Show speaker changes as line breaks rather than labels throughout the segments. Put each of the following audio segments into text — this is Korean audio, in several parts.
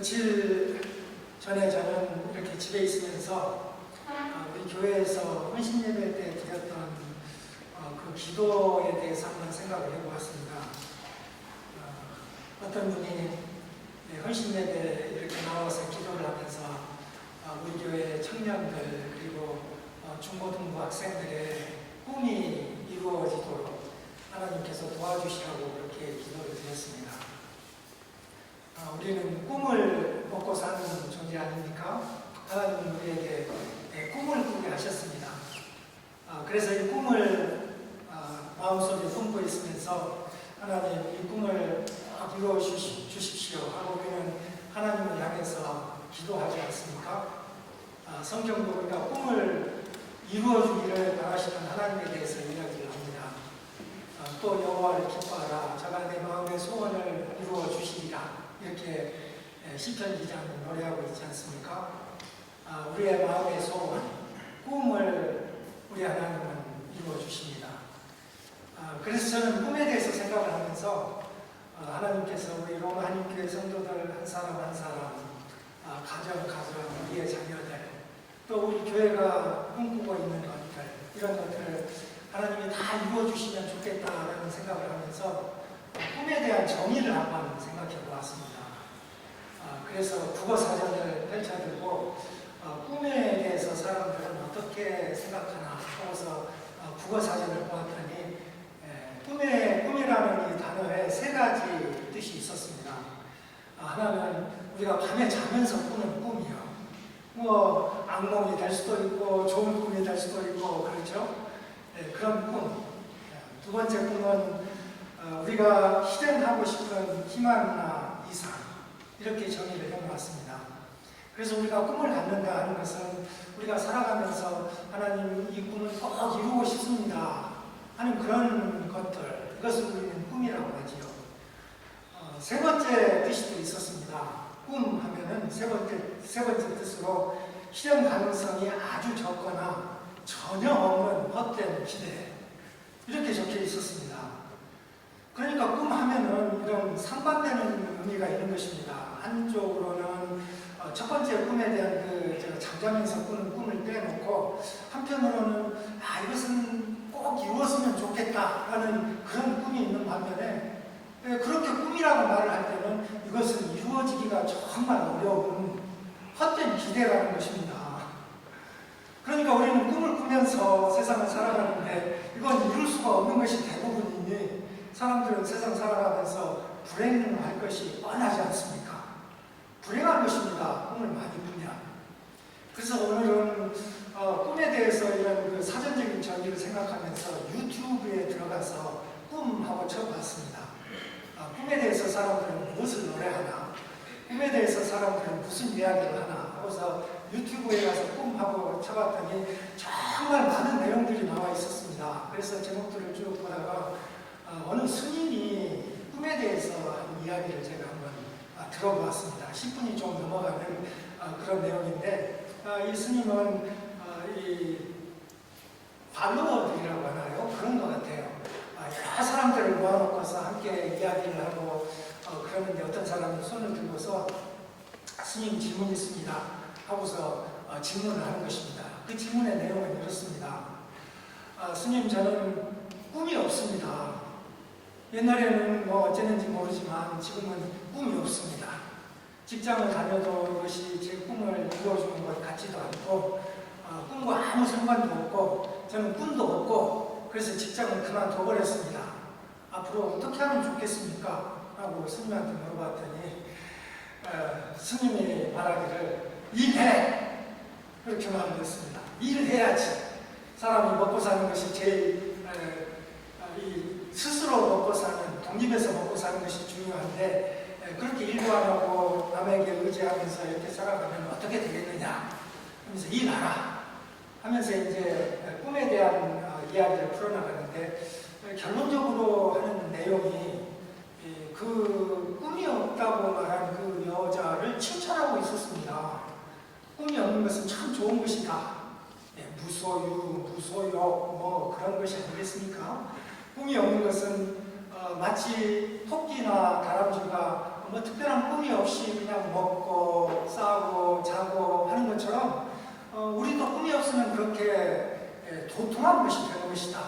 며칠 전에 저는 이렇게 집에 있으면서 우리 교회에서 헌신 예배 때 드렸던 그 기도에 대해서 한번 생각을 해보았습니다. 어떤 분이 헌신 예배 이렇게 나와서 기도를 하면서 우리 교회 청년들 그리고 중고등부 학생들의 꿈이 이루어지도록 하나님께서 도와주시라고 그렇게 기도를 드렸습니다. 우리는 꿈을 먹고 사는 존재 아닙니까? 하나님은 우리에게 꿈을 꾸게 하셨습니다. 그래서 이 꿈을 마음속에 품고 있으면서 하나님 이 꿈을 이루어 주십시오 하고 우리는 하나님을 향해서 기도하지 않습니까? 성경도 우리가 꿈을 이루어 주기를 바라시는 하나님에 대해서 이야기를 합니다. 또 여호와를 기뻐하라 저가 내 마음의 소원을 이루어 주시리라 이렇게 시편 기자는 노래하고 있지 않습니까? 우리의 마음의 소원, 꿈을 우리 하나님은 이루어 주십니다. 그래서 저는 꿈에 대해서 생각을 하면서 하나님께서 우리 로마 한인교회 성도들 한 사람 한 사람, 가정, 우리의 자녀들, 또 우리 교회가 꿈꾸고 있는 것들, 이런 것들을 하나님이 다 이루어 주시면 좋겠다라는 생각을 하면서 꿈에 대한 정의를 한번 생각해 보았습니다. 그래서 국어 사전을 펼쳐들고 꿈에 대해서 사람들은 어떻게 생각하나 하고서 국어 사전을 보았더니 꿈이라는 이 단어에 세 가지 뜻이 있었습니다. 하나는 우리가 밤에 자면서 꾸는 꿈이요. 뭐 악몽이 될 수도 있고 좋은 꿈이 될 수도 있고 그렇죠. 그런 꿈. 두 번째 꿈은 우리가 실현하고 싶은 희망이나 이상 이렇게 정의를 해놓았습니다. 그래서 우리가 꿈을 갖는다 하는 것은 우리가 살아가면서 하나님 이 꿈을 꼭 이루고 싶습니다 하는 그런 것들, 이것을 우리는 꿈이라고 하지요. 세 번째 뜻이 또 있었습니다. 꿈 하면은 세 번째 뜻으로 실현 가능성이 아주 적거나 전혀 없는 헛된 기대 이렇게 적혀 있었습니다. 그러니까 꿈 하면은 이런 상반되는 의미가 있는 것입니다. 한쪽으로는 첫 번째 꿈에 대한 제가 잠자면서 꾸는 꿈을 빼놓고 한편으로는 이것은 꼭 이루었으면 좋겠다라는 그런 꿈이 있는 반면에 그렇게 꿈이라고 말을 할 때는 이것은 이루어지기가 정말 어려운 헛된 기대라는 것입니다. 그러니까 우리는 꿈을 꾸면서 세상을 살아가는데 이건 이룰 수가 없는 것이 대부분이니 사람들은 세상 살아가면서 불행할 것이 뻔하지 않습니까? 불행한 것입니다. 꿈을 많이 꾸면. 그래서 오늘은 꿈에 대해서 이런 그 사전적인 정의를 생각하면서 유튜브에 들어가서 꿈하고 쳐봤습니다. 꿈에 대해서 사람들은 무엇을 노래하나? 꿈에 대해서 사람들은 무슨 이야기를 하나? 하고서 유튜브에 가서 꿈하고 쳐봤더니 정말 많은 내용들이 나와 있었습니다. 그래서 제목들을 쭉 보다가 어느 스님이 꿈에 대해서 한 이야기를 제가 한번 들어보았습니다. 10분이 좀 넘어가는 그런 내용인데 이 스님은 이 팔로워들이라고 하나요? 그런 것 같아요. 여러 사람들을 모아놓고서 함께 이야기를 하고 그러는데 어떤 사람이 손을 들고서 스님 질문이 있습니다 하고서 질문을 하는 것입니다. 그 질문의 내용은 이렇습니다. 스님 저는 꿈이 없습니다. 옛날에는 뭐 어쨌는지 모르지만 지금은 꿈이 없습니다. 직장을 다녀도 이것이 제 꿈을 이루어주는 것 같지도 않고 꿈과 아무 상관도 없고 저는 꿈도 없고 그래서 직장을 그만둬버렸습니다. 앞으로 어떻게 하면 좋겠습니까? 하고 스님한테 물어봤더니 스님이 말하기를 일해! 그렇게 말했습니다. 일을 해야지. 사람이 먹고 사는 것이 제일 스스로 먹고 사는, 독립해서 먹고 사는 것이 중요한데 그렇게 일도 안 하고 남에게 의지하면서 이렇게 살아가면 어떻게 되겠느냐 하면서 일하라 하면서 이제 꿈에 대한 이야기를 풀어나가는데 결론적으로 하는 내용이 그 꿈이 없다고 말한 그 여자를 칭찬하고 있었습니다. 꿈이 없는 것은 참 좋은 것이다. 무소유, 무소욕 뭐 그런 것이 아니겠습니까? 꿈이 없는 것은 마치 토끼나 다람쥐가 뭐 특별한 꿈이 없이 그냥 먹고 싸고 자고 하는 것처럼 우리도 꿈이 없으면 그렇게 도통한 것이 되는 것이다.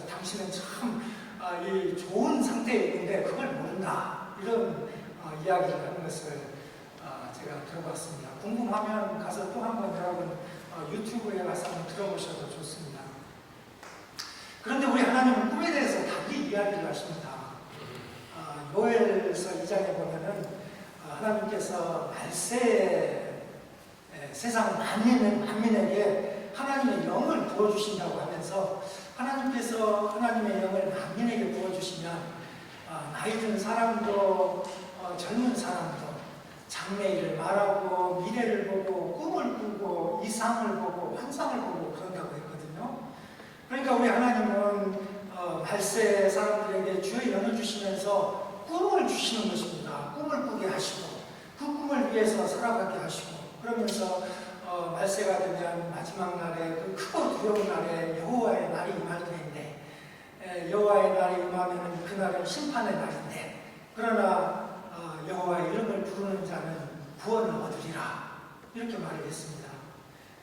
당신은 참 이 좋은 상태에 있는데 그걸 모른다. 이런 이야기를 하는 것을 제가 들어봤습니다. 궁금하면 가서 또 한번 여러분 유튜브에 가서 한번 들어보셔도 좋습니다. 그런데 우리 하나님은 꿈에 대해서 달리 이야기를 하십니다. 요엘서 2장에 보면은 하나님께서 말세에 세상 만민에게 하나님의 영을 부어주신다고 하면서 하나님께서 하나님의 영을 만민에게 부어주시면 나이 든 사람도 젊은 사람도 장래일을 말하고 미래를 보고 꿈을 꾸고 이상을 보고 환상을 보고 그런다고 했거든요. 그러니까 우리 하나님은 말세 사람들에게 주의 영을 주시면서 꿈을 주시는 것입니다. 꿈을 꾸게 하시고 그 꿈을 위해서 살아가게 하시고 그러면서 말세가 되면 마지막 날에 그 크고 두려운 날에 여호와의 날이 임할 때인데 여호와의 날이 임하면 그날은 심판의 날인데 그러나 여호와의 이름을 부르는 자는 구원을 얻으리라 이렇게 말을 했습니다.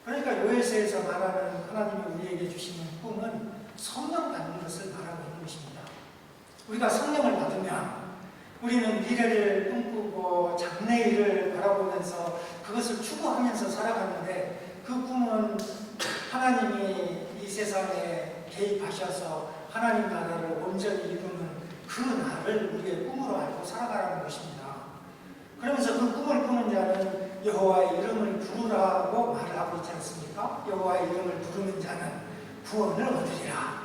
그러니까 요엘서에서 말하는 하나님이 우리에게 주시는 꿈은 성령 받는 것을 말하고 있는 것입니다. 우리가 성령을 받으면 우리는 미래를 꿈꾸고 장래일을 바라보면서 그것을 추구하면서 살아가는데 그 꿈은 하나님이 이 세상에 개입하셔서 하나님 나라를 온전히 이루는 그 날을 우리의 꿈으로 알고 살아가라는 것입니다. 그러면서 그 꿈을 꾸는 자는 여호와의 이름을 부르라고 말을 하고 있지 않습니까? 여호와의 이름을 부르는 자는 구원을 얻으리라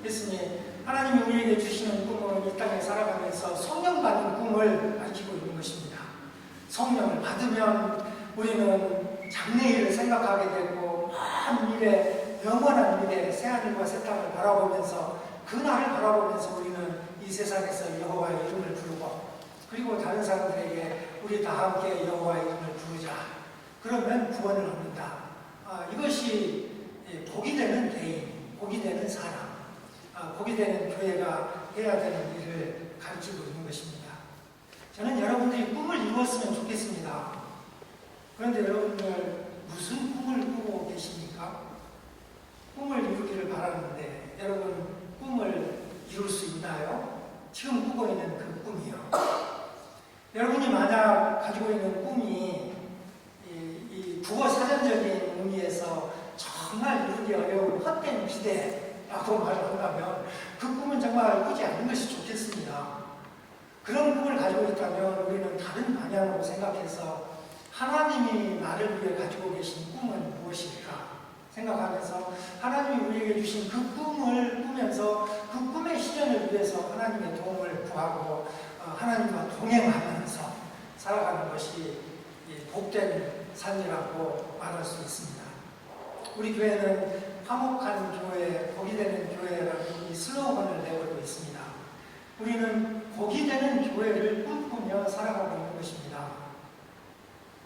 했으니 하나님이 우리에게 주시는 꿈은 이 땅에 살아가면서 성령 받는 꿈을 가지고 있는 것입니다. 성령을 받으면 우리는 장래일을 생각하게 되고 먼 미래, 영원한 미래, 새하늘과 새 땅을 바라보면서 그 날을 바라보면서 우리는 이 세상에서 여호와의 이름을 부르고 그리고 다른 사람들에게 우리 다 함께 여호와의 이름을 부르자. 그러면 구원을 얻는다. 이것이 복이 되는 개인, 복이 되는 사람, 복이 되는 교회가 해야 되는 일을 가르치고 있는 것입니다. 저는 여러분들이 꿈을 이루었으면 좋겠습니다. 그런데 여러분들 무슨 꿈을 꾸고 계십니까? 꿈을 이루기를 바라는데 여러분 꿈을 이룰 수 있나요? 지금 꾸고 있는 그 꿈이요. 여러분이 만약 가지고 있는 꿈이 이 국어 사전적인 의미에서 정말 이루기 어려운 헛된 기대라고 말을 한다면 그 꿈은 정말 꾸지 않는 것이 좋겠습니다. 그런 꿈을 가지고 있다면 우리는 다른 방향으로 생각해서 하나님이 나를 위해 가지고 계신 꿈은 무엇일까 생각하면서 하나님이 우리에게 주신 그 꿈을 꾸면서 그 꿈의 실현을 위해서 하나님의 도움을 구하고 하나님과 동행하면서 살아가는 것이 복된 삶이라고 말할 수 있습니다. 우리 교회는 화목한 교회, 복이 되는 교회라는 이 슬로건을 내걸고 있습니다. 우리는 복이 되는 교회를 꿈꾸며 살아가고 있는 것입니다.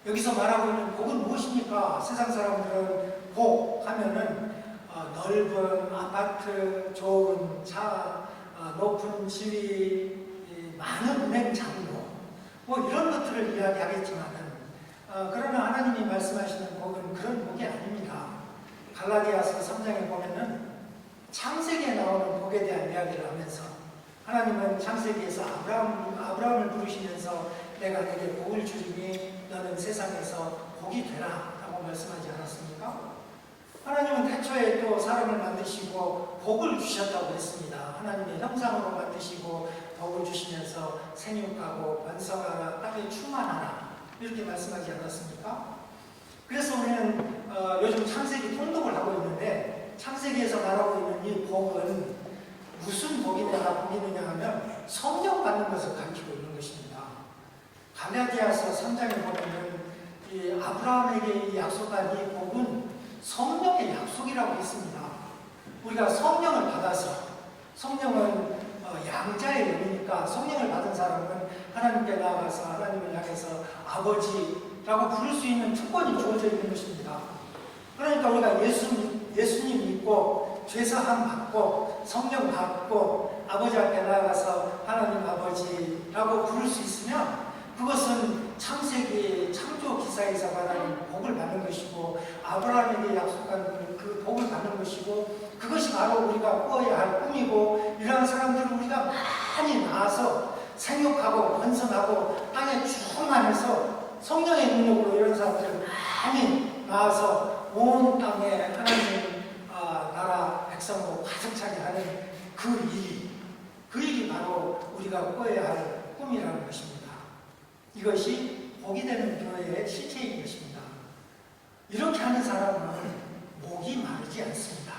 여기서 말하고 있는 복은 무엇입니까? 세상 사람들은 복 하면은 넓은 아파트, 좋은 차, 높은 지위, 많은 은행 잔고 뭐 이런 것들을 이야기하겠지만은 그러나 하나님이 말씀하시는 복은 그런 복이 아닙니다. 갈라디아서 3장에 보면은 창세기에 나오는 복에 대한 이야기를 하면서 하나님은 창세기에서 아브라함을 부르시면서 내가 네게 복을 주리니 너는 세상에서 복이 되라 라고 말씀하지 않았습니까? 하나님은 태초에 또 사람을 만드시고 복을 주셨다고 했습니다. 하나님의 형상으로 만드시고 복을 주시면서 생육하고 번성하라 땅에 충만하라 이렇게 말씀하지 않았습니까? 그래서 우리는 요즘 창세기 통독을 하고 있는데 창세기에서 말하고 있는 이 복은 무슨 복이냐 하면 성령 받는 것을 가르치고 있는 것입니다. 갈라디아서 3장에 보면 이 아브라함에게 약속한 이 복은 성령의 약속이라고 했습니다. 우리가 성령을 받아서 성령은 양자의 의미니까 성령을 받은 사람은 하나님께 나아가서 하나님을 향해서 아버지라고 부를 수 있는 특권이 주어져 있는 것입니다. 그러니까 우리가 예수님 믿고 죄사함 받고 성령 받고 아버지 앞에 나아가서 하나님 아버지라고 부를 수 있으면 그것은 창세기 창조 기사에서 말하는 복을 받는 것이고 아브라함에게 약속한 그 복을 받는 것이고 그것이 바로 우리가 꾸어야 할 꿈이고 이러한 사람들을 우리가 많이 낳아서 생육하고 번성하고 땅에 충만해서 성령의 능력으로 이런 사람들을 많이 낳아서 온 땅에 하나님 나라 백성으로 가득 차게 하는 그 일이 바로 우리가 꾸어야 할 꿈이라는 것입니다. 이것이 복이 되는 교회의 실체인 것입니다. 이렇게 하는 사람은 목이 마르지 않습니다.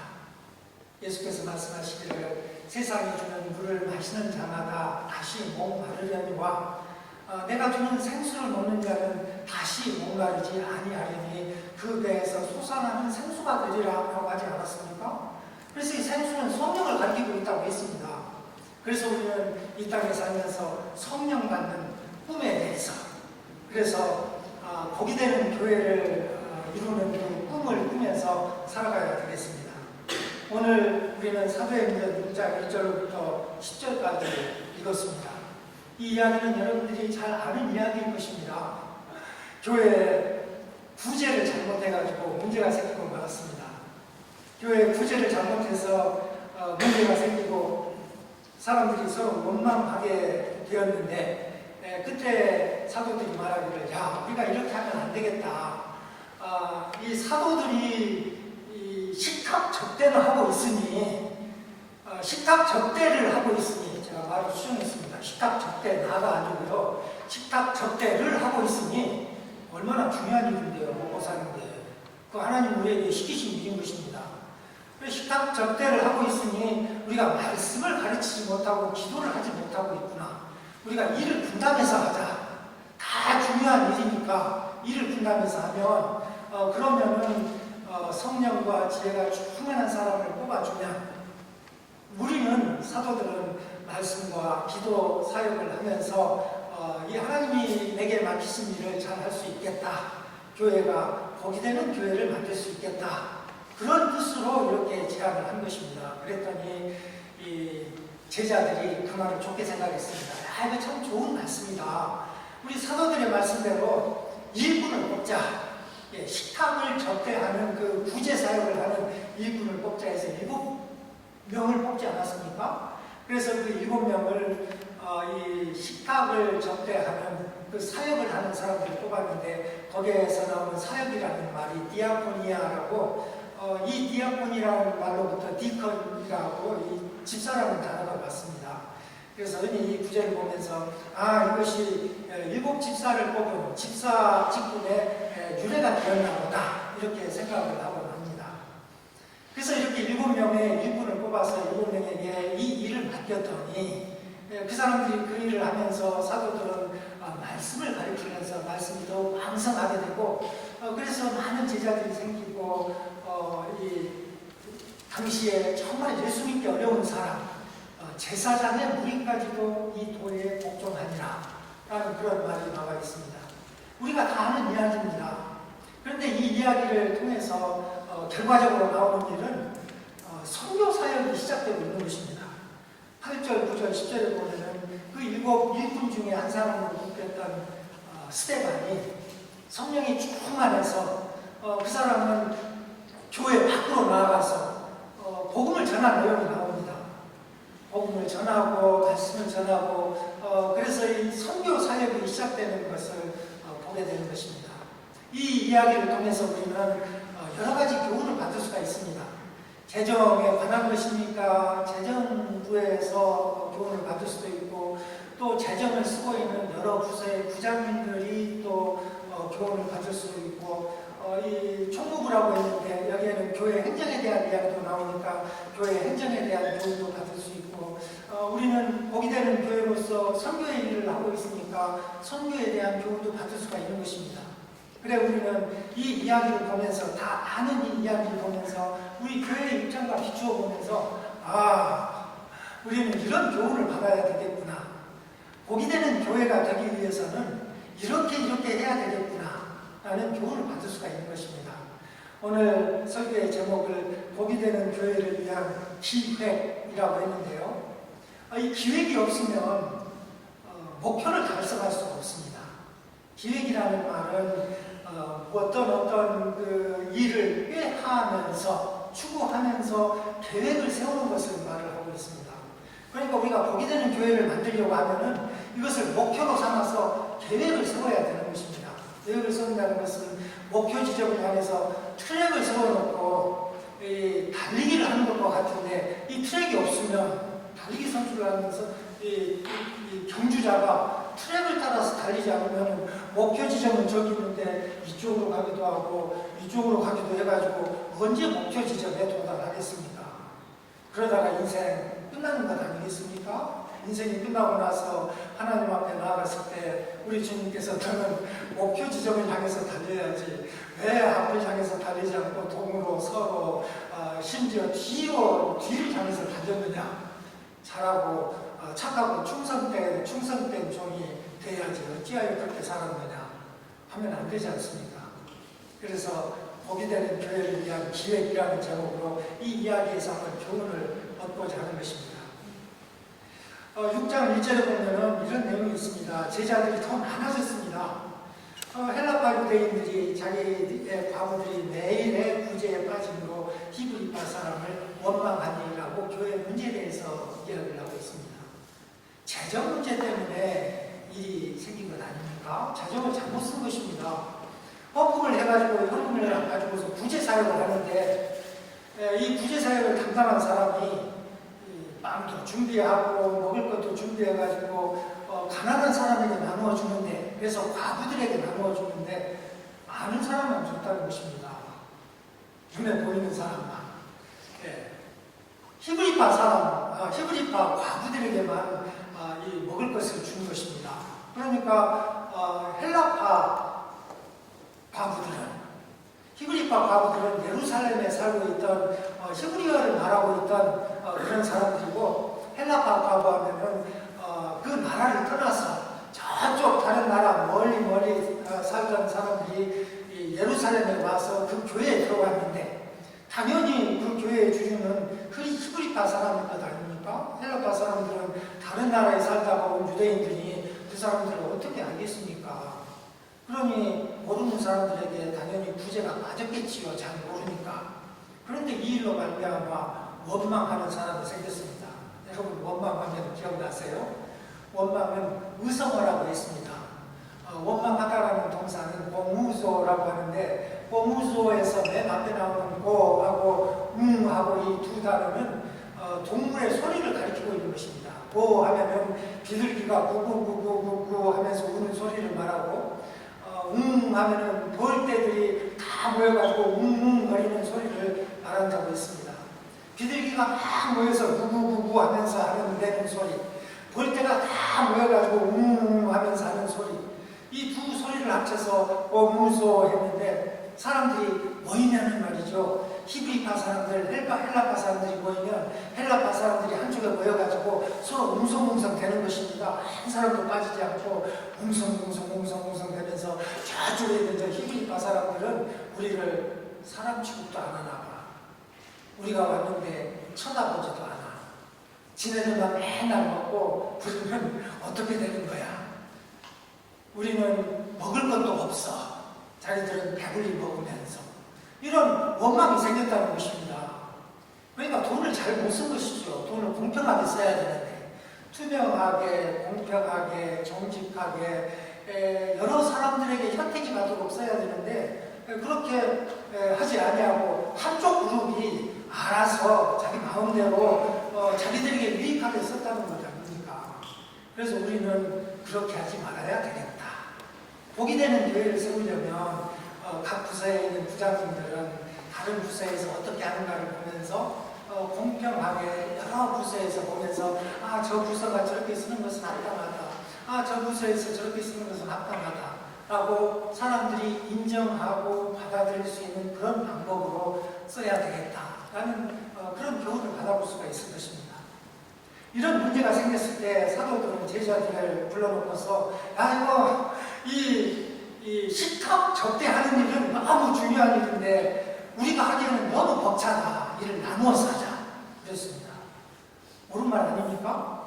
예수께서 말씀하시기를 세상이 주는 물을 마시는 자마다 다시 목 마르려니와 내가 주는 생수를 먹는 자는 다시 목마르지 아니하려니 그 배에서 솟아나는 생수가 되리라고 하지 않았습니까? 그래서 이 생수는 성령을 가리키고 있다고 했습니다. 그래서 우리는 이 땅에 살면서 성령 받는 꿈에 대해서 그래서 복이 되는 교회를 이루는 그 꿈을 꾸면서 살아가야 되겠습니다. 오늘 우리는 사도행전 6장 1절부터 10절까지 읽었습니다. 이 이야기는 여러분들이 잘 아는 이야기일 것입니다. 교회 구제를 잘못해가지고 문제가 생기고 말았습니다. 교회 구제를 잘못해서 문제가 생기고 사람들이 서로 원망하게 되었는데 그때 사도들이 말하기를 야 우리가 이렇게 하면 안 되겠다. 이 사도들이 이 식탁 접대를 하고 있으니 식탁 접대를 하고 있으니 제가 말을 수정했습니다. 식탁 접대 나가 아니고요. 식탁 접대를 하고 있으니 얼마나 중요한 일인데요. 먹고 사는데 그 하나님 우리에게 시키신 일인 것입니다. 식탁 접대를 하고 있으니 우리가 말씀을 가르치지 못하고 기도를 하지 못하고 있구나. 우리가 일을 분담해서 하자. 다 중요한 일이니까 일을 분담해서 하면 그러면은 성령과 지혜가 충만한 사람을 뽑아주면 우리는 사도들은 말씀과 기도 사역을 하면서 이 하나님이 내게 맡기신 일을 잘 할 수 있겠다. 교회가 복이 되는 교회를 만들 수 있겠다. 그런 뜻으로 이렇게 제안을 한 것입니다. 그랬더니 이 제자들이 그 말을 좋게 생각했습니다. 이거 참 좋은 말씀이다. 우리 사도들의 말씀대로 일꾼을 뽑자. 식탁을 접대하는 그 구제 사역을 하는 일꾼을 뽑자 해서 7명을 뽑지 않았습니까? 그래서 그 7명을 이 식탁을 접대하는 그 사역을 하는 사람들을 뽑았는데 거기에서 나오는 사역이라는 말이 디아코니아라고 이 디아콘이라는 말로부터 디컨이라고 이 집사라는 단어가 왔습니다. 그래서 이 구절을 보면서 이것이 7 집사를 뽑은 집사 직분의 유래가 되었나 보다 이렇게 생각을 하고 합니다. 그래서 이렇게 7명의 일꾼을 뽑아서 7명에게 이 일을 맡겼더니 그 사람들이 그 일을 하면서 사도들은 말씀을 가르치면서 말씀이 더욱 왕성하게 되고 그래서 많은 제자들이 생기고 이 당시에 정말 예수 믿기 어려운 사람 제사장의 무리까지도 이 도에 복종하니라 라는 그런 말이 나와 있습니다. 우리가 다 아는 이야기입니다. 그런데 이 이야기를 통해서 결과적으로 나오는 일은 선교 사역이 시작되고 있는 것입니다. 8절, 9절, 10절에 보면은 그 7 일꾼 중에 한 사람으로 뽑혔던 스데반이 성령이 충만해서 그 사람은 교회 밖으로 나아가서 복음을 전한 내용이 나옵니다. 복음을 전하고 말씀을 전하고 그래서 이 선교 사역이 시작되는 것을 보게 되는 것입니다. 이 이야기를 통해서 우리는 여러 가지 교훈을 받을 수가 있습니다. 재정에 관한 것이니까 재정부에서 교훈을 받을 수도 있고 또 재정을 쓰고 있는 여러 부서의 부장님들이 또 교훈을 받을 수도 있고 이 총무부라고 했는데 여기에는 교회 행정에 대한 이야기도 나오니까 교회 행정에 대한 교훈도 받을 수 있고 우리는 복이 되는 교회로서 선교의 일을 하고 있으니까 선교에 대한 교훈도 받을 수가 있는 것입니다. 그래 우리는 이 이야기를 보면서 다 아는 이 이야기를 보면서 우리 교회의 입장과 비추어 보면서 우리는 이런 교훈을 받아야 되겠구나. 복이 되는 교회가 되기 위해서는 이렇게 해야 되겠구나 라는 교훈을 받을 수가 있는 것입니다. 오늘 설교의 제목을 복이 되는 교회를 위한 기획이라고 했는데요. 이 기획이 없으면 목표를 달성할 수가 없습니다. 기획이 계획이라는 말은 어떤 그 일을 꾀하면서 추구하면서 계획을 세우는 것을 말을 하고 있습니다. 그러니까 우리가 복이 되는 교회를 만들려고 하면은 이것을 목표로 삼아서 계획을 세워야 되는 것입니다. 계획을 세운다는 것은 목표 지점을 향해서 트랙을 세워놓고 달리기를 하는 것과 같은데, 이 트랙이 없으면 달리기 선수를 하면서 이 경주자가 트랙을 따라서 달리지 않으면 목표 지점은 저기 있는데 이쪽으로 가기도 하고 이쪽으로 가기도 해가지고 언제 목표 지점에 도달하겠습니까? 그러다가 인생 끝나는 것 아니겠습니까? 인생이 끝나고 나서 하나님 앞에 나아갔을 때 우리 주님께서 저는 목표 지점을 향해서 달려야지 왜 앞을 향해서 달리지 않고 동으로 서로 심지어 뒤를 향해서 달렸느냐? 잘하고 착하고 충성된 종이 돼야지 어찌하여 그렇게 살았느냐 하면 안 되지 않습니까? 그래서 복이 되는 교회를 위한 기획이라는 제목으로 이 이야기에서 한번 교훈을 얻고자 하는 것입니다. 6장 1절에 보면은 이런 내용이 있습니다. 제자들이 더 많아졌습니다. 헬라파 유대인들이 자기의 과부들이 매일의 구제에 빠짐으로 히브리파 사람을 원망하니라고 교회 문제에 대해서 이야기를 하고 있습니다. 재정 문제 때문에 일이 생긴 것 아닙니까? 재정을 잘못 쓴 것입니다. 헌금을 해가지고 헌금을 가지고서 구제 사역을 하는데 이 구제 사역을 담당한 사람이 빵도 준비하고 먹을 것도 준비해가지고 가난한 사람에게 나누어 주는데, 그래서 과부들에게 나누어 주는데 많은 사람만 줬다는 것입니다. 눈에 보이는 사람만. 히브리파 과부들에게만 이 먹을 것을 준 것입니다. 그러니까 헬라파 과부들은, 히브리파 과부들은 예루살렘에 살고 있던 히브리어를 말하고 있던 그런 사람들이고, 헬라파 과부하면은 그 나라를 떠나서 저쪽 다른 나라 멀리 살던 사람들이 예루살렘에 와서 그 교회에 들어갔는데, 당연히 그 교회의 주류는 히브리파 사람일 것 아닙니까? 헬라파 사람들은 다른 나라에 살다가 온 유대인들이 그 사람들을 어떻게 알겠습니까? 그러니 모르는 사람들에게 당연히 구제가 맞았겠지요. 잘 모르니까. 그런데 이 일로 말미암아 원망하는 사람이 생겼습니다. 여러분, 원망하면 기억나세요? 원망은 의성어라고 했습니다. 원망하다라는 동사는 고무조라고 하는데, 고무조에서 맨 앞에 나오는 고하고 하고 이 두 단어는 동물의 소리를 가리키고 있는 것입니다. 고 하면은 비둘기가 구구구구구구 하면서 우는 소리를 말하고, 하면은 벌떼들이 다 모여가지고 웅웅거리는 소리를 말한다고 했습니다. 비둘기가 막 모여서 구구구구 하면서 내는 소리, 벌떼가 다 모여가지고 웅웅 하면서 하는 소리, 이 두 소리를 합쳐서 고무조 했는데, 사람들이 모이면은 말이죠, 히브리파 사람들, 헬라파 사람들이 모이면 헬라파 사람들이 한쪽에 모여가지고 서로 웅성웅성 되는 것입니다. 한 사람도 빠지지 않고 웅성웅성 되면서 저쪽에 있는 저 히브리파 사람들은 우리를 사람 취급도 안 하나 봐. 우리가 왔는데 쳐다보지도 않아. 지네들만 맨날 먹고 부르면 어떻게 되는 거야? 우리는 먹을 것도 없어. 자기들은 배불리 먹으면서. 이런 원망이 생겼다는 것입니다. 그러니까 돈을 잘 못 쓴 것이죠. 돈을 공평하게 써야 되는데, 투명하게, 공평하게, 정직하게 여러 사람들에게 혜택이 가도록 써야 되는데, 그렇게 하지 아니하고 한쪽 그룹이 알아서 자기 마음대로 자기들에게 유익하게 썼다는 것 아닙니까? 그래서 우리는 그렇게 하지 말아야 되겠다. 복이 되는 교회를 세우려면 각 부서에 있는 부장님들은 다른 부서에서 어떻게 하는가를 보면서 공평하게 여러 부서에서 보면서 저 부서가 저렇게 쓰는 것은 합당하다. 저 부서에서 저렇게 쓰는 것은 합당하다. 라고 사람들이 인정하고 받아들일 수 있는 그런 방법으로 써야 되겠다라는 그런 교훈을 받아볼 수가 있을 것입니다. 이런 문제가 생겼을 때 사도들은 제자들을 불러놓고서 이거 이 식탁 접대하는 일은 너무 중요한 일인데 우리가 하기에는 너무 벅차다. 이를 나누어서 하자. 그랬습니다. 옳은 말 아닙니까?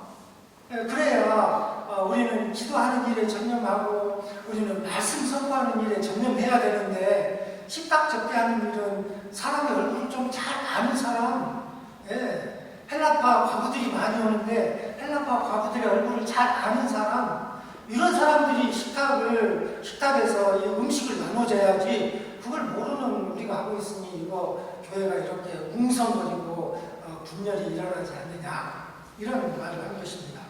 그래야 우리는 기도하는 일에 전념하고 우리는 말씀 선포하는 일에 전념해야 되는데 식탁 접대하는 일은 사람의 얼굴을 좀 잘 아는 사람, 헬라파 과부들이 많이 오는데 헬라파 과부들의 얼굴을 잘 아는 사람, 이런 사람들이 식탁에서 이 음식을 나눠줘야지 그걸 모르는 우리가 하고 있으니 이거 교회가 이렇게 웅성거리고 분열이 일어나지 않느냐 이런 말을 한 것입니다.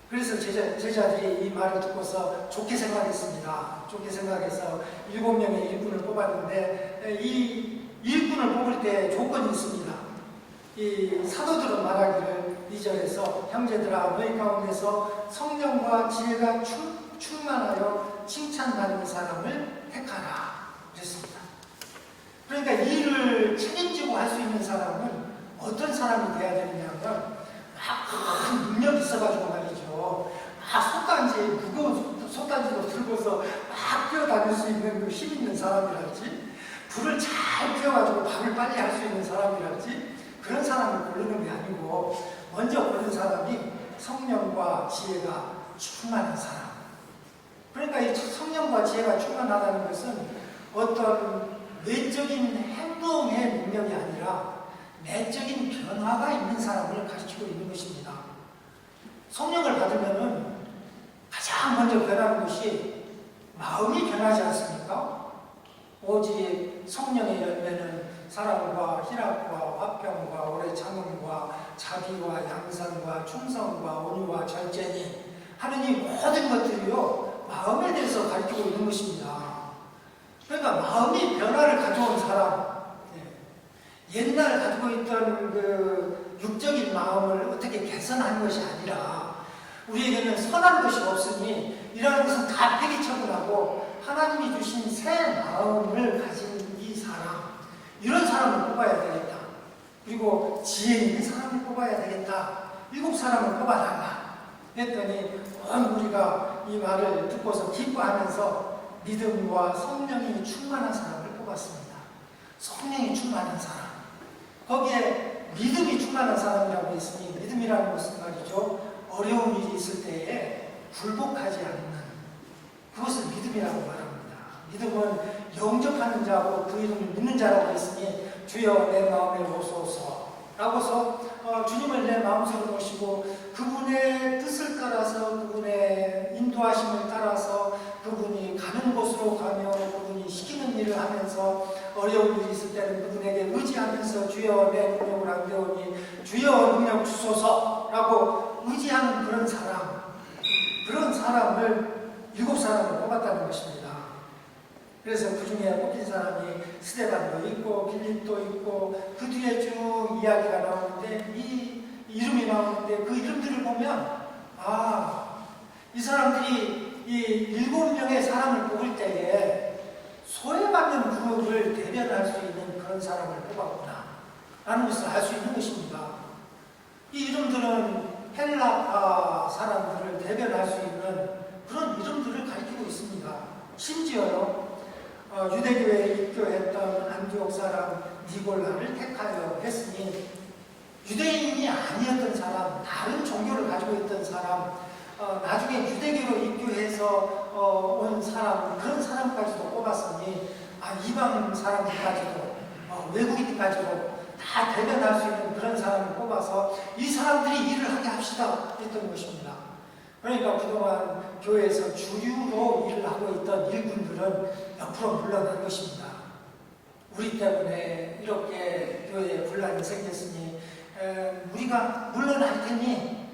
그래서 제자들이 이 말을 듣고서 좋게 생각했습니다. 좋게 생각해서 7명의 일꾼을 뽑았는데 이 일꾼을 뽑을 때 조건이 있습니다. 이 사도들은 말하기를 2절에서 형제들아 너희 가운데서 성령과 지혜가 충만하여 칭찬받는 사람을 택하라 그랬습니다. 그러니까 이 일을 책임지고 할 수 있는 사람은 어떤 사람이 돼야 되느냐면 큰 능력이 있어가지고 말이죠. 무거운 솥단지도 들고서 막 뛰어다닐 수 있는 그 힘 있는 사람이랄지, 불을 잘 피워가지고 밥을 빨리 할 수 있는 사람이랄지, 그런 사람을 고르는 게 아니고 먼저 고른 사람이 성령과 지혜가 충만한 사람. 그러니까 이 성령과 지혜가 충만하다는 것은 어떤 외적인 행동의 능력이 아니라 내적인 변화가 있는 사람을 가르치고 있는 것입니다. 성령을 받으면은 가장 먼저 변하는 것이 마음이 변하지 않습니까? 오직 성령의 열매는 사랑과 희락과 화평과 오래 참음과 자비와 양선과 충성과 온유와 절제니 하는 이 모든 것들이요 마음에 대해서 가르치고 있는 것입니다. 그러니까 마음이 변화를 가져온 사람, 옛날 가지고 있던 그 육적인 마음을 어떻게 개선하는 것이 아니라 우리에게는 선한 것이 없으니 이러한 것은 다 폐기처분하고 하나님이 주신 새 마음을 가진 이 사람, 이런 사람을 뽑아야 되겠다. 그리고 지혜 있는 사람을 뽑아야 되겠다. 7사람을 뽑아달라 했더니 우리가 이 말을 듣고서 기뻐하면서 믿음과 성령이 충만한 사람을 뽑았습니다. 성령이 충만한 사람, 거기에 믿음이 충만한 사람이라고 했으니 믿음이라는 것은 말이죠, 어려운 일이 있을 때에 굴복하지 않는 그것을 믿음이라고 말합니다. 믿음은 영접하는 자고 그 이름을 믿는 자라고 했으니 주여 내 마음에 오소서 라고서 주님을 내 마음속으로 모시고 그분의 뜻을 따라서 그분의 인도하심을 따라서 그분이 가는 곳으로 가며 그분이 시키는 일을 하면서 어려운 일이 있을 때는 그분에게 의지하면서 주여 내 능력을 안 되오니 주여 능력 주소서 라고 의지하는 그런 사람을 7사람을 뽑았다는 것입니다. 그래서 그 중에 뽑힌 사람이 스데반도 있고 빌립도 있고 그 뒤에 쭉 이야기가 나오는데 이 이름이 나오는데 그 이름들을 보면 이 사람들이 이 7명의 사람을 뽑을 때에 소외받는 그룹을 대변할 수 있는 그런 사람을 뽑았구나 라는 것을 알 수 있는 것입니다. 이 이름들은 헬라파 사람들을 대변할 수 있는 그런 이름들을 가리키고 있습니다. 심지어요 유대교에 입교했던 안디옥 사람 니골라를 택하여 했으니 유대인이 아니었던 사람, 다른 종교를 가지고 있던 사람, 나중에 유대교로 입교해서 온 사람, 그런 사람까지도 뽑았으니 이방 사람들까지도 외국인까지도 다 대변할 수 있는 그런 사람을 뽑아서 이 사람들이 일을 하게 합시다 했던 것입니다. 그러니까 그동안 교회에서 주류로 일을 하고 있던 일꾼들은 옆으로 물러난 것입니다. 우리 때문에 이렇게 교회에 분란이 생겼으니 우리가 물러날 테니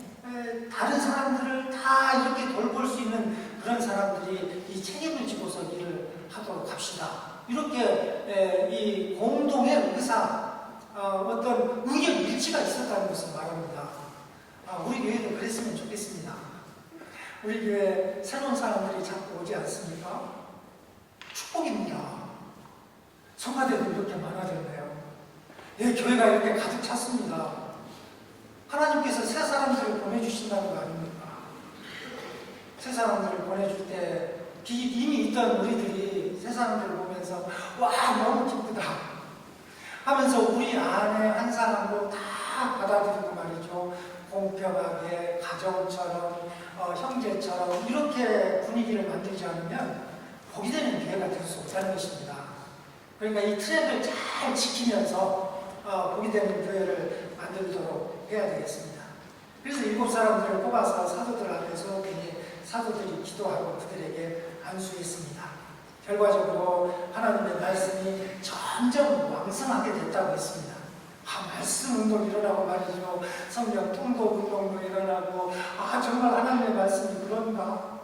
다른 사람들을 다 이렇게 돌볼 수 있는 그런 사람들이 이 책임을 지고서 일을 하도록 합시다. 이렇게 이 공동의 의사, 어떤 의견 일치가 있었다는 것을 말합니다. 우리 교회도 그랬으면 좋겠습니다. 우리 교회 새로운 사람들이 자꾸 오지 않습니까? 축복입니다. 성가대도 이렇게 많아졌네요. 교회가 이렇게 가득 찼습니다. 하나님께서 새 사람들을 보내주신다는 거 아닙니까? 새 사람들을 보내줄 때 이미 있던 우리들이 새 사람들을 보면서 와 너무 기쁘다 하면서 우리 안에 한 사람도 다 받아들이고 말이죠. 공평하게 가정처럼 형제처럼 이렇게 분위기를 만들지 않으면 복이 되는 교회가 될 수 없다는 것입니다. 그러니까 이 트렌드를 잘 지키면서 복이 되는 교회를 만들도록 해야 되겠습니다. 그래서 7사람들을 뽑아서 사도들 앞에서 사도들이 기도하고 그들에게 안수했습니다. 결과적으로 하나님의 말씀이 점점 왕성하게 됐다고 했습니다. 말씀 운동이 일어나고 말이죠. 성령 통독 운동도 일어나고 정말 하나님의 말씀이 그런가?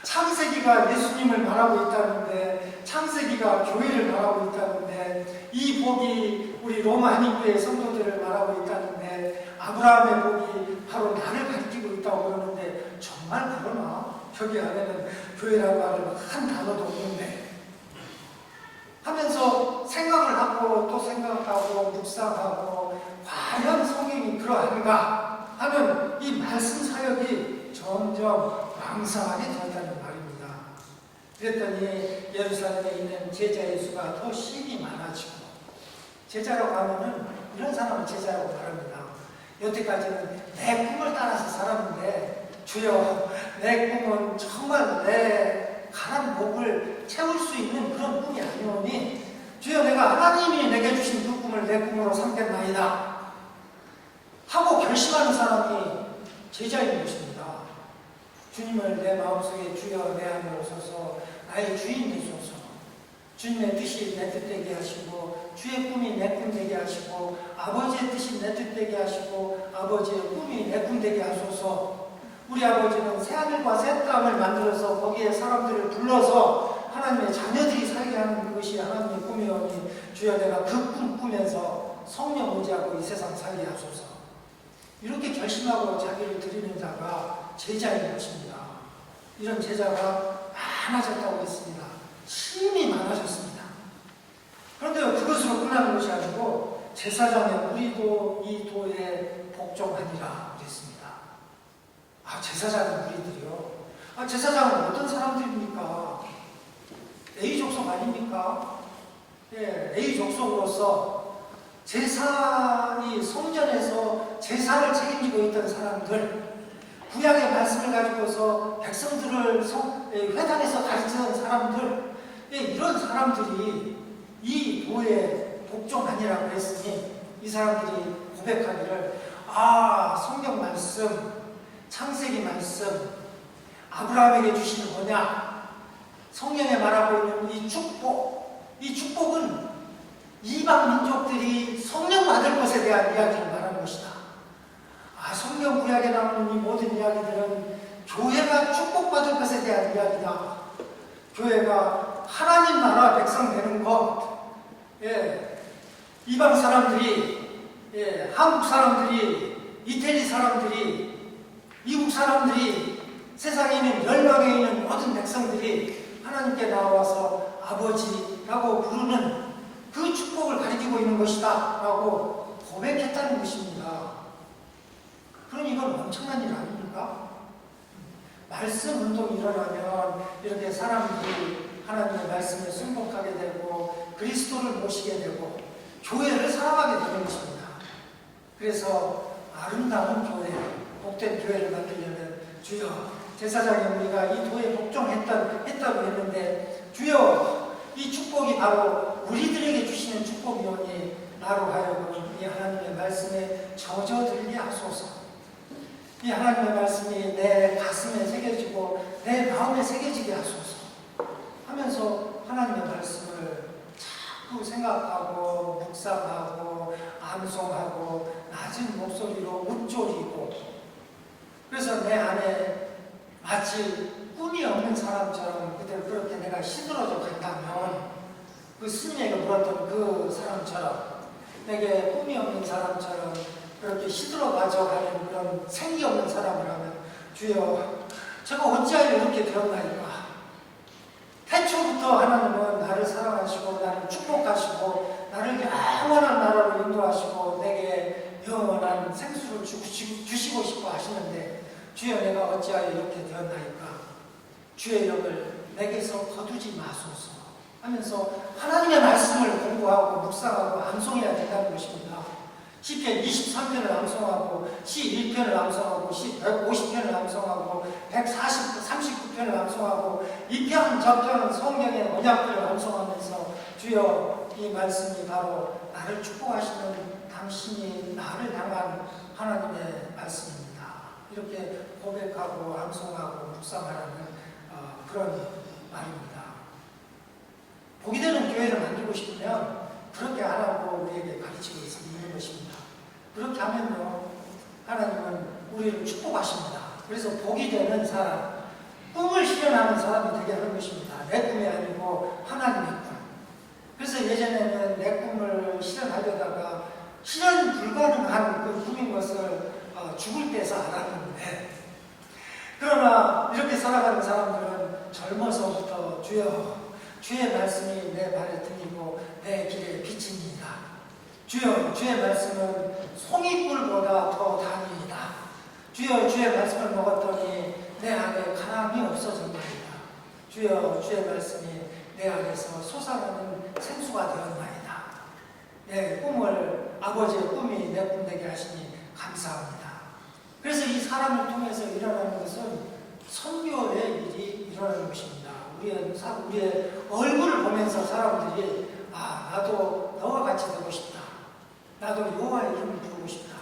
창세기가 예수님을 말하고 있다는데, 창세기가 교회를 말하고 있다는데, 이 복이 우리 로마 한인교회 성도들을 말하고 있다는데, 아브라함의 복이 바로 나를 가리키고 있다고 그러는데 정말 그러나? 여기 안에는 교회라고 하는 한 단어도 없는데 하면서 생각을 하고 또 생각하고 묵상하고 과연 성경이 그러한가 하는 이 말씀 사역이 점점 왕성하게 된다는 말입니다. 그랬더니 예루살렘에 있는 제자의 수가 더 심히 많아지고, 제자라고 하면은 이런 사람은 제자라고 말합니다. 여태까지는 내 꿈을 따라서 살았는데 주여, 내 꿈은 정말 내 가난 목을 채울 수 있는 그런 꿈이 아니오니 주여, 내가 하나님이 내게 주신 그 꿈을 내 꿈으로 삼겠나이다 하고 결심하는 사람이 제자인 것입니다. 주님을 내 마음속에 주여 내 안에 오소서, 나의 주인 되소서, 주님의 뜻이 내 뜻되게 하시고 주의 꿈이 내 꿈 되게 하시고 아버지의 뜻이 내 뜻 되게 하시고 아버지의 꿈이 내 꿈 되게 하소서. 우리 아버지는 새하늘과 새 땅을 만들어서 거기에 사람들을 불러서 하나님의 자녀들이 살게 하는 그것이 하나님의 꿈이오니 주여, 내가 그 꿈 꾸면서 성령 의지하고 이 세상 살게 하소서. 이렇게 결심하고 자기를 드리는 자가 제자인 것입니다. 이런 제자가 많아졌다고 했습니다. 심히 많아졌습니다. 그런데 그것으로 끝나는 것이 아니고 제사장의 우리도 이 도에 복종하니라 그랬습니다. 제사장의 우리들이요. 제사장은 어떤 사람들입니까? 레위 족속 아닙니까? 레위 족속으로서 제사이 성전에서 제사를 책임지고 있던 사람들, 구약의 말씀을 가지고서 백성들을 회당에서 가르치는 사람들, 이런 사람들이 이 도에 복종하니라고 했으니 이 사람들이 고백하기를, 성경 말씀, 창세기 말씀, 아브라함에게 주시는 뭐냐? 성경에 말하고 있는 이 축복은 이방 민족들이 성령 받을 것에 대한 이야기를 말하는 것이다. 성경 구약에 나오는 이 모든 이야기들은 교회가 축복받을 것에 대한 이야기다. 교회가 하나님 나라 백성 되는 것, 이방 사람들이, 한국 사람들이, 이태리 사람들이, 미국 사람들이, 세상에 있는 멸망에 있는 모든 백성들이 하나님께 나와서 아버지라고 부르는 그 축복을 가리키고 있는 것이다 라고 고백했다는 것입니다. 그럼 이건 엄청난 일 아닙니까? 말씀 운동이 일어나면 이렇게 사람들이 하나님의 말씀에 순복하게 되고 그리스도를 모시게 되고 교회를 사랑하게 되는 것입니다. 그래서 아름다운 교회, 복된 교회를 만들려면 주여, 제사장의 우리가 이 도에 복종했다고 했는데 주여, 이 축복이 바로 우리들에게 주시는 축복이오니 나로 하여금 이 하나님의 말씀에 젖어들게 하소서. 이 하나님의 말씀이 내 가슴에 새겨지고 내 마음에 새겨지게 하소서 하면서 하나님의 말씀을 자꾸 생각하고 묵상하고 암송하고 낮은 목소리로 읊조리고, 그래서 내 안에 마치 꿈이 없는 사람처럼 그대로 그렇게 내가 시들어져 간다면, 그 스님에게 물었던 그 사람처럼 내게 꿈이 없는 사람처럼 그렇게 시들어가져 가는 그런 생기 없는 사람이라면 주여, 제가 어찌하여 이렇게 되었나이까? 태초부터 하나님은 나를 사랑하시고 나를 축복하시고 나를 영원한 나라로 인도하시고 내게 영원한 생수를 주시고 싶어 하시는데 주여, 내가 어찌하여 이렇게 되었나이까? 주의 영을 내게서 거두지 마소서 하면서 하나님의 말씀을 공부하고 묵상하고 암송해야 된다는 것입니다. 시편 23편을 암송하고 시 1편을 암송하고 시 150편을 암송하고 39편을 암송하고 이편 저편 성경의 언약들을 암송하면서 주여 이 말씀이 바로 나를 축복하시는 당신이 나를 향한 하나님의 말씀입니다. 이렇게 고백하고 암송하고 묵상하라는 그런 말입니다. 복이 되는 교회를 만들고 싶으면 그렇게 하라고 우리에게 가르치고 있는 것입니다. 그렇게 하면요, 하나님은 우리를 축복하십니다. 그래서 복이 되는 사람, 꿈을 실현하는 사람이 되게 하는 것입니다. 내 꿈이 아니고 하나님의 꿈. 그래서 예전에는 내 꿈을 실현하려다가 실현 불가능한 그 꿈인 것을 죽을 때서 알았는데, 그러나 이렇게 살아가는 사람들은 젊어서부터 주여 주의 말씀이 내 발에 등이고 내 길에 비칩니다. 주여 주의 말씀은 송이꿀보다 더 단이다. 주여 주의 말씀을 먹었더니 내 안에 가람이 없어졌나이다. 주여 주의 말씀이 내 안에서 솟아나는 생수가 되었나이다. 내 꿈을 아버지의 꿈이 내 꿈 되게 하시니 감사합니다. 그래서 이 사람을 통해서 일어나는 것은 선교의 일이 일어나는 것입니다. 우리의 얼굴을 보면서 사람들이 나도 너와 같이 되고 싶다. 나도 여호와의 이름을 부르고 싶다.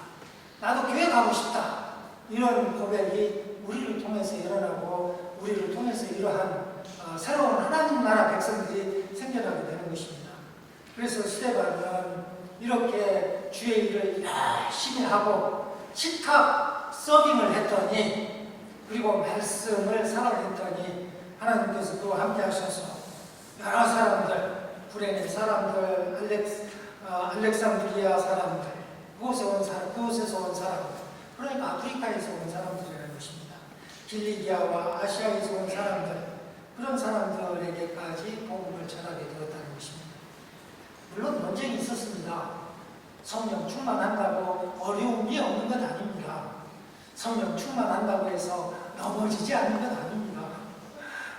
나도 교회 가고 싶다. 이런 고백이 우리를 통해서 일어나고 우리를 통해서 이러한 새로운 하나님 나라 백성들이 생겨나게 되는 것입니다. 그래서 스데반은 이렇게 주의 일을 열심히 하고 식탁 서빙을 했더니, 그리고 말씀을 사랑했더니 하나님께서 그와 함께 하셔서 여러 사람들, 구레네 사람들, 알렉산드리아 사람들, 그곳에서 온 사람들, 그러니까 아프리카에서 온 사람들이라는 것입니다. 길리기아와 아시아에서 온 사람들, 그런 사람들에게까지 복음을 전하게 되었다는 것입니다. 물론 논쟁이 있었습니다. 성령 충만한다고 어려움이 없는 것 아닙니다. 성령 충만한다고 해서 넘어지지 않는 것 아닙니다.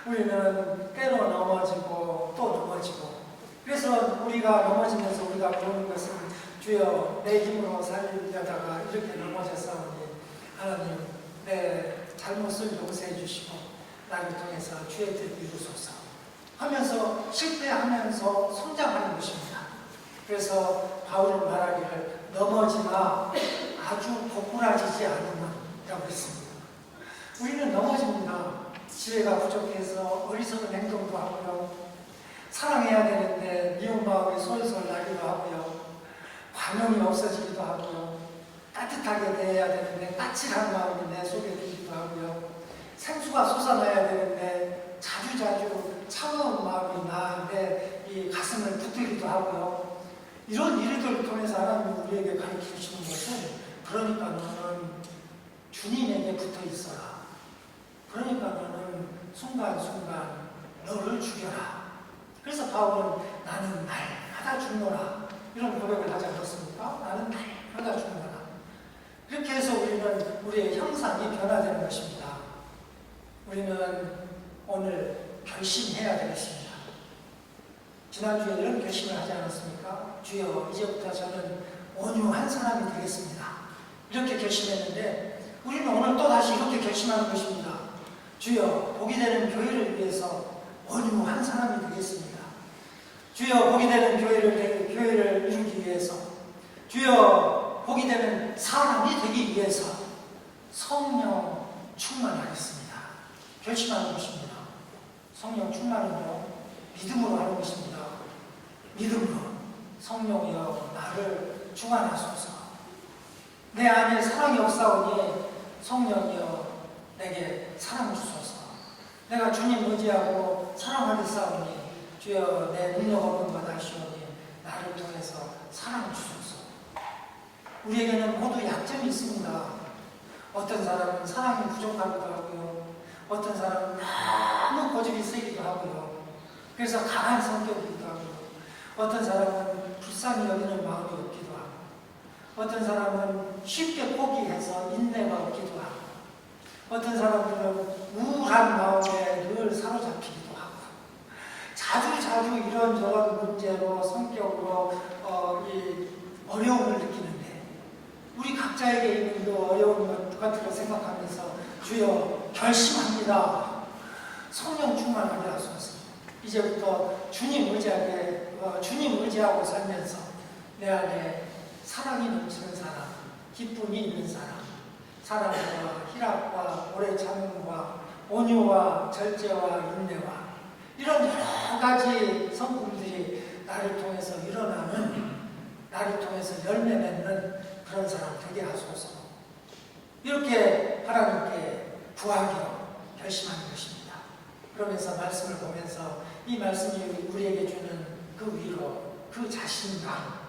우리는 때로 넘어지고 또 넘어지고, 그래서 우리가 넘어지면서 우리가 배우는 것은 주여 내 힘으로 살려다가 이렇게 넘어졌사오니 하나님 내 잘못을 용서해 주시고 나를 통해서 주의 뜻을 이루소서 하면서 실패하면서 성장하는 것입니다. 그래서 바울은 말하기를 넘어지나 아주 고꾸라지지 않으면 라고 했습니다. 우리는 넘어집니다. 지혜가 부족해서 어리석은 행동도 하고요, 사랑해야 되는데 미운 마음이 솔솔 나기도 하고요, 관용이 없어지기도 하고요, 따뜻하게 대해야 되는데 까칠한 마음이 내 속에 들기도 하고요, 생수가 솟아나야 되는데 자주자주 차가운 마음이 나한테 이 가슴을 붙들기도 하고요. 이런 일들을 통해서 하나님이 우리에게 가르쳐 주시는 것은, 그러니까 너는 주님에게 붙어 있어라. 그러니까 너는 순간순간 너를 죽여라. 그래서 바울은 나는 날마다 죽노라, 이런 고백을 하지 않았습니까? 나는 날마다 죽노라. 이렇게 해서 우리는 우리의 형상이 변화되는 것입니다. 우리는 오늘 결심해야 되겠습니다. 지난주에 이런 결심을 하지 않았습니까? 주여 이제부터 저는 온유한 사람이 되겠습니다. 이렇게 결심했는데 우리는 오늘 또다시 이렇게 결심하는 것입니다. 주여 복이 되는 교회를 위해서 온유한 사람이 되겠습니다. 주여 복이 되는 교회를 이루기 위해서, 주여 복이 되는 사람이 되기 위해서 성령 충만하겠습니다. 결심하는 것입니다. 성령 충만은요, 믿음으로 하는 것입니다. 믿음으로 성령이여 나를 충만하소서. 내 안에 사랑이 없사오니 성령이여 내게 사랑 주소서. 내가 주님 의지하고 사랑하겠사오니 주여 내 능력 없는 것 아시오니 나를 통해서 사랑 주소서. 우리에게는 모두 약점이 있습니다. 어떤 사람은 사랑이 부족하기도 하고요, 어떤 사람은 너무 고집이 세기도 하고요, 그래서 강한 성격이기도 하고요, 어떤 사람은 불쌍히 여기는 마음이 없기도 하고, 어떤 사람은 쉽게 포기해서 인내가 없기도 하고, 어떤 사람들은 우울한 마음에 늘 사로잡히기도 하고, 자주 이런저런 문제로 성격으로 이 어려움을 느끼는데, 우리 각자에게 있는 그 어려운 것들을 생각하면서 주여 결심합니다. 성령 충만하게 하소서. 이제부터 주님 의지하고 살면서 내 안에 사랑이 넘치는 사람, 기쁨이 있는 사람, 사랑과 희락과 오래 참음과 온유와 절제와 인내와 이런 여러 가지 성품들이 나를 통해서 일어나는, 나를 통해서 열매 맺는 그런 사람 되게 하소서. 이렇게 하나님께 구하기로 결심하는 것입니다. 그러면서 말씀을 보면서 이 말씀이 우리에게 주는 그 위로, 그 자신감,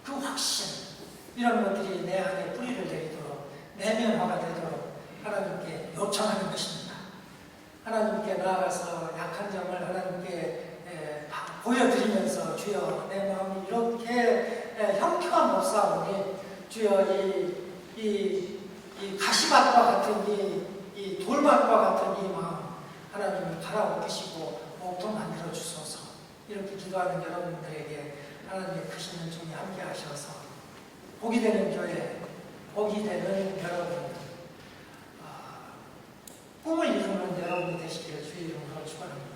그 확신, 이런 것들이 내 안에 뿌리를 내리도록, 내면화가 되도록 하나님께 요청하는 것입니다. 하나님께 나아가서 약한 점을 하나님께 보여드리면서 주여 내 마음이 이렇게 형편없사오니 주여 이 가시밭과 같은 이 돌밭과 같은 이 마음 하나님을 갈아엎으시고 목통 만들어 주소서. 이렇게 기도하는 여러분들에게 하나님의 크신 은총이 함께 하셔서 복이 되는 교회, 복이 되는 여러분, 꿈을 이루는 여러분이 되시기를 주의 이름으로 축원합니다.